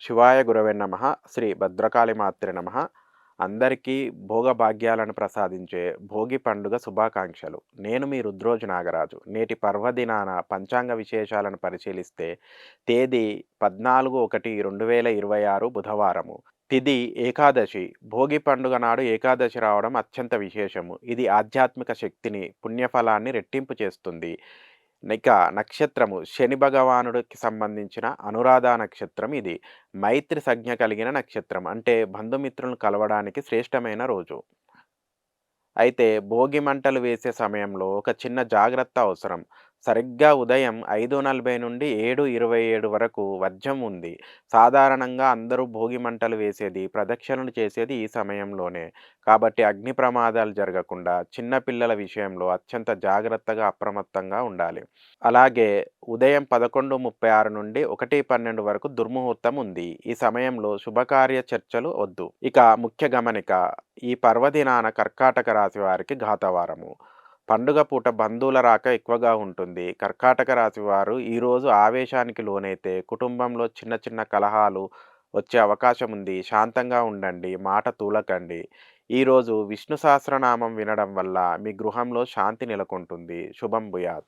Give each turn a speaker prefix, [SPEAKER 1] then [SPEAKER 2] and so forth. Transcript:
[SPEAKER 1] శివాయ గురవే నమః. శ్రీ భద్రకాళి మాత్రే నమః. అందరికీ భోగభాగ్యాలను ప్రసాదించే భోగి పండుగ శుభాకాంక్షలు. నేను మీ రుద్రోజు నాగరాజు. నేటి పర్వదినాన పంచాంగ విశేషాలను పరిశీలిస్తే తేదీ 14/1/2026 బుధవారము. తిథి ఏకాదశి. భోగి పండుగ నాడు ఏకాదశి రావడం అత్యంత విశేషము. ఇది ఆధ్యాత్మిక శక్తిని, పుణ్యఫలాన్ని రెట్టింపు చేస్తుంది. ఇక నక్షత్రము శని భగవానుడికి సంబంధించిన అనురాధ నక్షత్రం ఇది. మైత్రి సంజ్ఞ కలిగిన నక్షత్రం. అంటే బంధుమిత్రులను కలవడానికి శ్రేష్టమైన రోజు. అయితే భోగి మంటలు వేసే సమయంలో ఒక చిన్న జాగ్రత్త అవసరం. సరిగ్గా ఉదయం 5:40 నుండి 7:27 వరకు వర్జం ఉంది. సాధారణంగా అందరూ భోగి మంటలు వేసేది, ప్రదక్షిణలు చేసేది ఈ సమయంలోనే. కాబట్టి అగ్ని ప్రమాదాలు జరగకుండా చిన్న పిల్లల విషయంలో అత్యంత జాగ్రత్తగా, అప్రమత్తంగా ఉండాలి. అలాగే ఉదయం 11:36 నుండి 1:12 వరకు దుర్ముహూర్తం ఉంది. ఈ సమయంలో శుభకార్య చర్చలు వద్దు. ఇక ముఖ్య గమనిక, ఈ పర్వదినాన కర్కాటక రాశి వారికి ఘాతవారము. పండుగ పూట బంధువుల రాక ఎక్కువగా ఉంటుంది. కర్కాటక రాశి వారు ఈరోజు ఆవేశానికి లోనైతే కుటుంబంలో చిన్న చిన్న కలహాలు వచ్చే అవకాశం ఉంది. శాంతంగా ఉండండి. మాట తూలకండి. ఈరోజు విష్ణు సహస్రనామం వినడం వల్ల మీ గృహంలో శాంతి నెలకొంటుంది. శుభం భూయాత్.